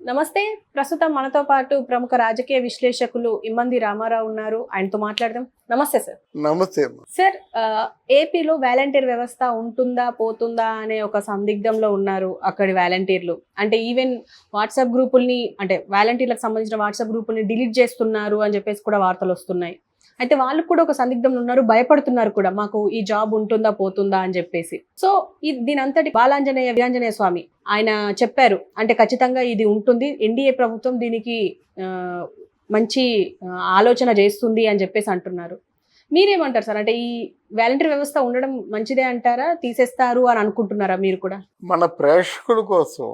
నమస్తే. ప్రస్తుతం మనతో పాటు ప్రముఖ రాజకీయ విశ్లేషకులు ఇమ్మంది రామారావు ఉన్నారు. ఆయనతో మాట్లాడదాం. నమస్తే సార్. నమస్తే. సార్, ఏపీలో వాలంటీర్ వ్యవస్థ ఉంటుందా పోతుందా అనే ఒక సందిగ్ధంలో ఉన్నారు అక్కడి వాలంటీర్లు. అంటే ఈవెన్ వాట్సాప్ గ్రూపుల్ని, అంటే వాలంటీర్లకు సంబంధించిన వాట్సాప్ గ్రూపుల్ని డిలీట్ చేస్తున్నారు అని చెప్పేసి కూడా వార్తలు వస్తున్నాయి. అయితే వాళ్ళు కూడా ఒక సందిగ్ధంలో ఉన్నారు, భయపడుతున్నారు కూడా, మాకు ఈ జాబ్ ఉంటుందా పోతుందా అని చెప్పేసి. సో దీని అంతటి వీరాంజనేయ స్వామి ఆయన చెప్పారు, అంటే ఖచ్చితంగా ఇది ఉంటుంది, ఎన్డీఏ ప్రభుత్వం దీనికి మంచి ఆలోచన చేస్తుంది అని చెప్పేసి అంటున్నారు. మీరేమంటారు సార్? అంటే ఈ వాలంటీర్ వ్యవస్థ ఉండడం మంచిదే అంటారా, తీసేస్తారు అని అనుకుంటున్నారా మీరు కూడా? మన ప్రేక్షకుల కోసం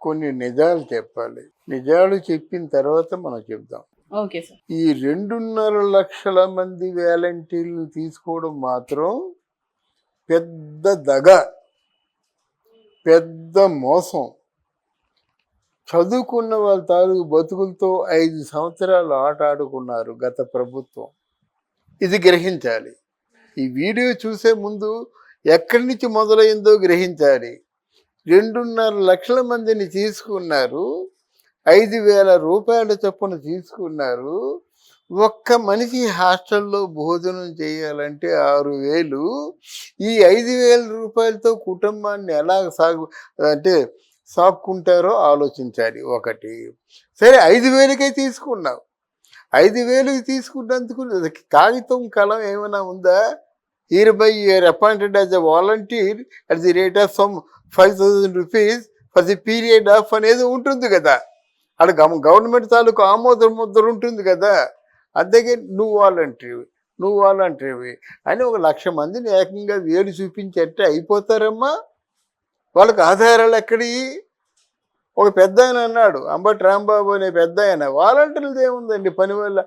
కొన్ని నిజాలు చెప్పాలి. నిజాలు చెప్పిన తర్వాత మనం చెప్దాం. Okay sir. ఈ 2.5 లక్షల మంది వాలంటీర్లు తీసుకోవడం మాత్రం పెద్ద దగ, పెద్ద మోసం. చదువుకున్న వాళ్ళ తాలూకు బతుకులతో 5 సంవత్సరాలు ఆట ఆడుకున్నారు గత ప్రభుత్వం. ఇది గ్రహించాలి. ఈ వీడియో చూసే ముందు ఎక్కడి నుంచి మొదలైందో గ్రహించాలి. 2.5 లక్షల మందిని తీసుకున్నారు, 5,000 రూపాయల చొప్పున తీసుకున్నారు. ఒక్క మనిషి హాస్టల్లో భోజనం చేయాలంటే 6,000. ఈ 5,000 రూపాయలతో కుటుంబాన్ని ఎలా సాక్కుంటారో ఆలోచించాలి. ఒకటి, సరే 5,000కే తీసుకున్నావు, 5,000కి తీసుకున్నందుకు కాగితం కలం ఏమైనా ఉందా? hereby you are appointed as a volunteer at the rate of some 5,000 rupees for the period of అనేది ఉంటుంది కదా. అక్కడ గవర్నమెంట్ తాలూకు ఆమోద ముద్ర ఉంటుంది కదా. అందుకే నువ్వు వాలంటీర్వి అని 1,00,000 మందిని ఏకంగా వేలు చూపించేట్టే అయిపోతారమ్మా. వాళ్ళకి ఆధారాలు ఎక్కడి? ఒక పెద్ద ఆయన అన్నాడు, అంబటి రాంబాబు అనే పెద్ద ఆయన, వాలంటీర్లు ఏముందండి, పని వల్ల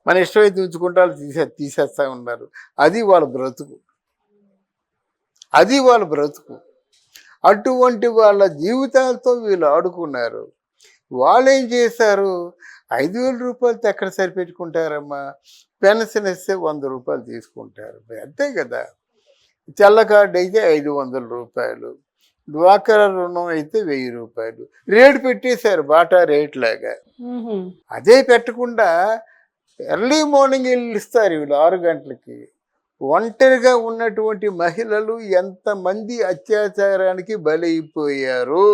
మన ఇష్టమైతే ఉంచుకుంటారు, తీసేస్తా ఉన్నారు. అది వాళ్ళ బ్రతుకు. అటువంటి వాళ్ళ జీవితాలతో వీళ్ళు ఆడుకున్నారు. వాళ్ళు ఏం చేశారు? 5,000 రూపాయలతో ఎక్కడ సరిపెట్టుకుంటారమ్మా? పెన్షన్ ఇస్తే 100 రూపాయలు తీసుకుంటారు, అంతే కదా. తెల్ల కార్డు అయితే 500 రూపాయలు, డ్వాక్రా రుణం అయితే 1,000 రూపాయలు. రేటు పెట్టేశారు, బాటా రేట్ లాగా. అదే పెట్టకుండా ఎర్లీ మార్నింగ్ వెళ్ళి ఇస్తారు వీళ్ళు 6 గంటలకి. ఒంటరిగా ఉన్నటువంటి మహిళలు ఎంతమంది అత్యాచారానికి బలైపోయారు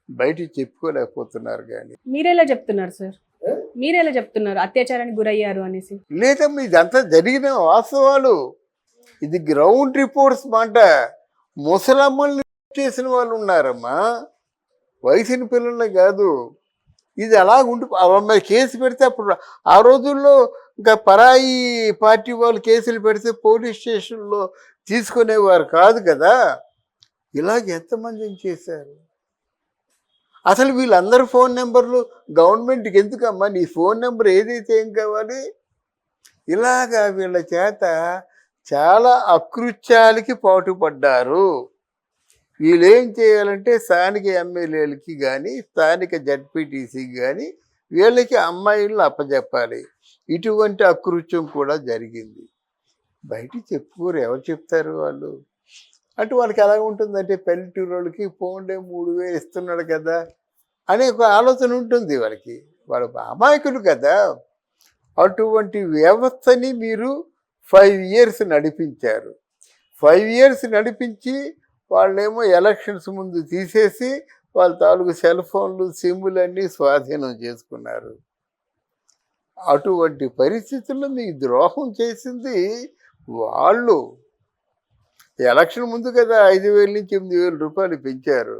బయటికి చెప్పుకోలేకపోతున్నారు. కానీ మీరెలా చెప్తున్నారు సార్? మీరెలా చెప్తున్నారు అత్యాచారానికి గురయ్యారు అనేసి? లేదమ్మా, ఇదంతా జరిగిన వాస్తవాలు. ఇది గ్రౌండ్ రిపోర్ట్స్ మాట. ముసలమ్మల్ని చేసిన వాళ్ళు ఉన్నారమ్మా, వయసుని పిల్లల్ని కాదు. ఇది అలాగుండి అమ్మాయి కేసు పెడితే అప్పుడు ఆ రోజుల్లో ఇంకా పరాయి పార్టీ వాళ్ళు కేసులు పెడితే పోలీస్ స్టేషన్లో తీసుకునేవారు కాదు కదా. ఇలాగ ఎంతమందిని చేశారు? అసలు వీళ్ళందరూ ఫోన్ నెంబర్లు గవర్నమెంట్కి ఎందుకమ్మా? నీ ఫోన్ నెంబర్ ఏదైతే ఏం కావాలి? ఇలాగా వీళ్ళ చేత చాలా అకృత్యాలకి పాటుపడ్డారు. వీళ్ళు ఏం చేయాలంటే స్థానిక ఎమ్మెల్యేలకి కానీ స్థానిక జడ్పీటీసీకి కానీ వీళ్ళకి అమ్మాయిలను అప్పచెప్పాలి. ఇటువంటి అకృత్యం కూడా జరిగింది. బయటికి చెప్పుకోరు, ఎవరు చెప్తారు వాళ్ళు? అంటే వాళ్ళకి ఎలా ఉంటుందంటే, పల్లెటూరు వాళ్ళకి ఫోన్లే 3,000 ఇస్తున్నాడు కదా అనే ఒక ఆలోచన ఉంటుంది వాళ్ళకి. వాళ్ళు అమాయకులు కదా. అటువంటి వ్యవస్థని మీరు 5 years నడిపించారు. 5 years నడిపించి వాళ్ళేమో ఎలక్షన్స్ ముందు తీసేసి వాళ్ళ తాలూకు సెల్ ఫోన్లు, సిమ్ములన్నీ స్వాధీనం చేసుకున్నారు. అటువంటి పరిస్థితుల్లో మీకు ద్రోహం చేసింది వాళ్ళు. ఎలక్షన్ ముందు కదా 5,000 నుంచి 8,000 రూపాయలు పెంచారు.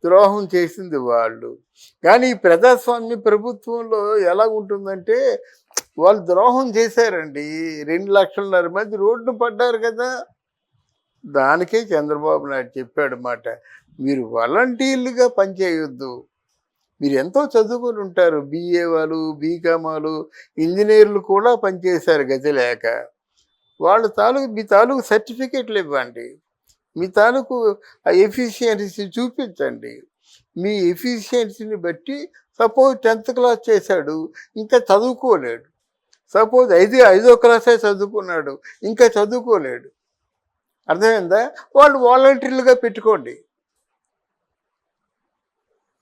ద్రోహం చేసింది వాళ్ళు. కానీ ఈ ప్రజాస్వామ్య ప్రభుత్వంలో ఎలా ఉంటుందంటే, వాళ్ళు ద్రోహం చేశారండి. 2,500,000 మంది రోడ్డు పడ్డారు కదా. దానికే చంద్రబాబు నాయుడు చెప్పాడు మాట, మీరు వాలంటీర్లుగా పనిచేయొద్దు. మీరు ఎంతో చదువుకొని ఉంటారు, BA వాళ్ళు, BCom వాళ్ళు, ఇంజనీర్లు కూడా పనిచేశారు గతి లేక. మీ తాలూకు సర్టిఫికెట్లు ఇవ్వండి, మీ తాలూకు ఎఫిషియన్సీ చూపించండి. మీ ఎఫిషియన్సీని బట్టి సపోజ్ 10th క్లాస్ చేశాడు, ఇంకా చదువుకోలేడు. సపోజ్ 5వ క్లాసే చదువుకున్నాడు, ఇంకా చదువుకోలేడు. అర్థమైందా? వాళ్ళు వాలంటీర్లుగా పెట్టుకోండి.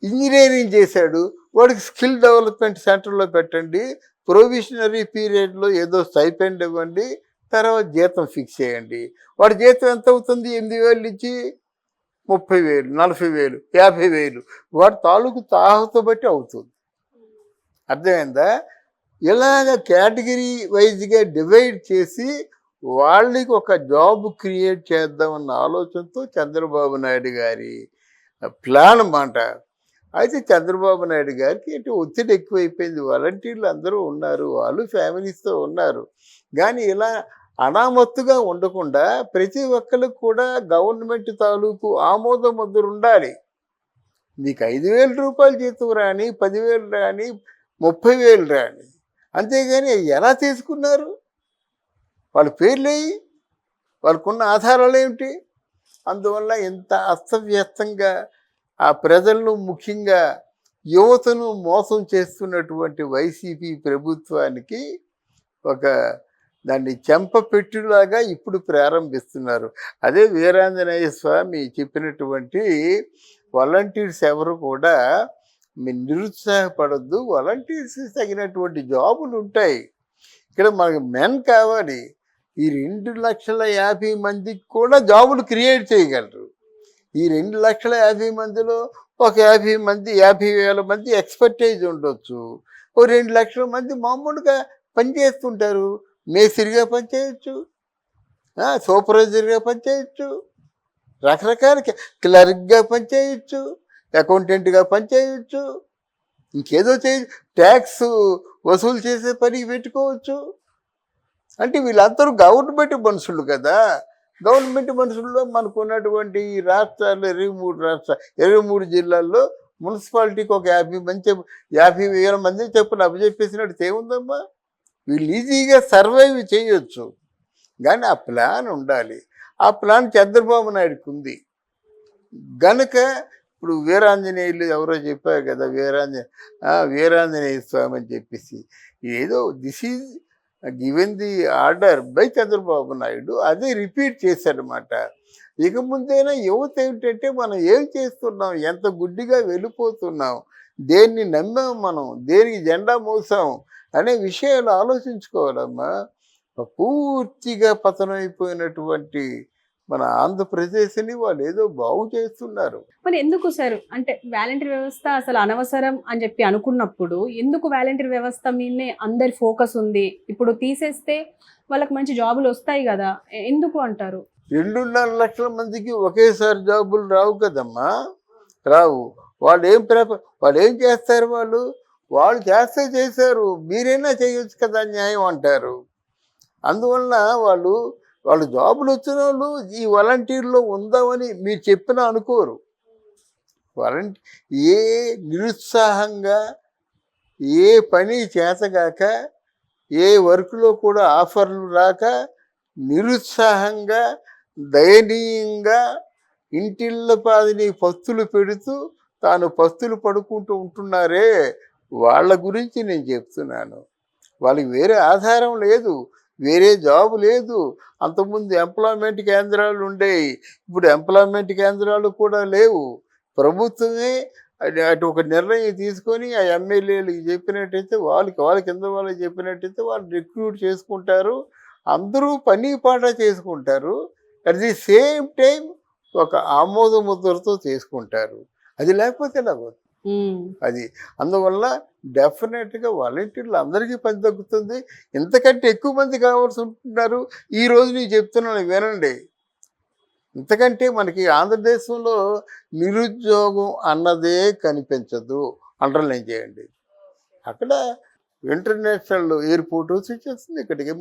ఇంజనీరింగ్ చేశాడు, వాడికి స్కిల్ డెవలప్మెంట్ సెంటర్లో పెట్టండి, ప్రొవిషనరీ పీరియడ్లో ఏదో స్టైపెండ్ ఇవ్వండి, తర్వాత జీతం ఫిక్స్ చేయండి. వాడి జీతం ఎంత అవుతుంది? 8,000 నుంచి 30,000, 40,000, 50,000 వాడి తాలూకు తాహత బట్టి అవుతుంది. అర్థమైందా? ఇలాగ కేటగిరీ వైజ్గా డివైడ్ చేసి వాళ్ళకి ఒక జాబ్ క్రియేట్ చేద్దామన్న ఆలోచనతో చంద్రబాబు నాయుడు గారి ప్లాన్ అన్నమాట. అయితే చంద్రబాబు నాయుడు గారికి ఏంటి ఒత్తిడి ఎక్కువైపోయింది. వాలంటీర్లు అందరూ ఉన్నారు, వాళ్ళు ఫ్యామిలీస్తో ఉన్నారు. కానీ ఇలా అనామత్తుగా ఉండకుండా ప్రతి ఒక్కరికి కూడా గవర్నమెంట్ తాలూకు ఆమోద ముద్ర ఉండాలి. మీకు 5,000 రూపాయలు జీతం రాని, 10,000 రాని, 30,000 రాని, అంతేగాని ఎలా తీసుకున్నారు? వాళ్ళ పేర్లేయి, వాళ్ళకున్న ఆధారాలు ఏమిటి? అందువల్ల ఇంత అస్తవ్యస్తంగా ఆ ప్రజలను, ముఖ్యంగా యువతను మోసం చేస్తున్నటువంటి వైసీపీ ప్రభుత్వానికి ఒక దాన్ని చెంపపెట్టులాగా ఇప్పుడు ప్రారంభిస్తున్నారు. అదే వీరాంజనేయ స్వామి చెప్పినటువంటి వాలంటీర్స్ ఎవరు కూడా మీరు నిరుత్సాహపడద్దు, వాలంటీర్స్ తగినటువంటి జాబులు ఉంటాయి. ఇక్కడ మనకు మెన్ కావాలి. ఈ 2,50,000 మందికి కూడా జాబులు క్రియేట్ చేయగలరు. ఈ 2,50,000 మందిలో ఒక 50 మంది, 50,000 మంది ఎక్స్పర్టైజ్ ఉండొచ్చు. ఓ 2,00,000 మంది మామూలుగా పనిచేస్తుంటారు. మేస్త్రిగా పనిచేయచ్చు, సూపర్వైజర్గా పనిచేయచ్చు, రకరకాల క్లర్క్గా పనిచేయచ్చు, అకౌంటెంట్గా పనిచేయచ్చు, ఇంకేదో ట్యాక్స్ వసూలు చేసే పనికి పెట్టుకోవచ్చు. అంటే వీళ్ళందరూ గవర్నమెంట్ మనుషులు కదా. గవర్నమెంట్ మనుషుల్లో మనకు ఉన్నటువంటి ఈ రాష్ట్రాలు 23 జిల్లాల్లో మున్సిపాలిటీకి ఒక 50,000 మంది చెప్పున అప్పచెప్పేసినట్టు ఏముందమ్మా? వీళ్ళు ఈజీగా సర్వైవ్ చేయొచ్చు. కానీ ఆ ప్లాన్ ఉండాలి. ఆ ప్లాన్ చంద్రబాబు నాయుడుకి ఉంది గనుక ఇప్పుడు వీరాంజనేయులు ఎవరో చెప్పారు కదా, వీరాంజనేయ స్వామి అని చెప్పేసి, ఏదో this is given the order by Chandrababu Naidu, అదే రిపీట్ చేశాడనమాట. ఇక ముందైనా యువత ఏమిటంటే మనం ఏం చేస్తున్నాం, ఎంత గుడ్డిగా వెళ్ళిపోతున్నాం, దేన్ని నమ్మాం మనం, దేనికి జెండా మోసాం అనే విషయాలు ఆలోచించుకోవాలమ్మా. పూర్తిగా పతనమైపోయినటువంటి మన ఆంధ్రప్రదేశ్ని వాళ్ళు ఏదో బాగు చేస్తున్నారు. మరి ఎందుకు సార్, అంటే వాలంటీర్ వ్యవస్థ అసలు అనవసరం అని చెప్పి అనుకున్నప్పుడు ఎందుకు వాలంటీర్ వ్యవస్థ మీదనే అందరి ఫోకస్ ఉంది? ఇప్పుడు తీసేస్తే వాళ్ళకి మంచి జాబులు వస్తాయి కదా, ఎందుకు అంటారు? 2.5 లక్షల మందికి ఒకేసారి జాబులు రావు కదమ్మా, రావు. వాళ్ళు ఏం చేస్తారు? వాళ్ళు చేశారు, మీరైనా చేయొచ్చు కదా న్యాయం అంటారు. అందువలన వాళ్ళు జాబులు వచ్చిన వాళ్ళు ఈ వాలంటీర్లో ఉందామని మీరు చెప్పినా అనుకోరు. ఏ నిరుత్సాహంగా, ఏ పని చేతగాక, ఏ వర్క్లో కూడా ఆఫర్లు రాక, నిరుత్సాహంగా, దయనీయంగా ఇంటిళ్ళ పాదిని పస్తులు పెడుతూ తాను పస్తులు పడుకుంటూ ఉంటున్నారే, వాళ్ళ గురించి నేను చెప్తున్నాను. వాళ్ళకి వేరే ఆధారం లేదు, వేరే జాబు లేదు. అంతకుముందు ఎంప్లాయ్మెంట్ కేంద్రాలు ఉండేవి, ఇప్పుడు ఎంప్లాయ్మెంట్ కేంద్రాలు కూడా లేవు. ప్రభుత్వమే అటు ఒక నిర్ణయం తీసుకొని ఆ ఎమ్మెల్యేలకు చెప్పినట్టయితే వాళ్ళ కింద వాళ్ళకి చెప్పినట్టయితే వాళ్ళు రిక్రూట్ చేసుకుంటారు, అందరూ పని పాట చేసుకుంటారు. అట్ ది సేమ్ టైం ఒక ఆమోద ముద్రతో చేసుకుంటారు. అది లేకపోతే ఎలాగో అది. అందువల్ల డెఫినెట్గా వాలంటీర్లు అందరికీ పని తగ్గుతుంది. ఇంతకంటే ఎక్కువ మంది కావాల్సి ఉంటున్నారు. ఈరోజు నేను చెప్తున్నాను వినండి, ఇంతకంటే మనకి ఆంధ్రదేశంలో నిరుద్యోగం అన్నదే కనిపించదు. అండర్లైన్ చేయండి. అక్కడ ఇంటర్నేషనల్ ఎయిర్పోర్ట్ వచ్చేస్తుంది, ఇక్కడికి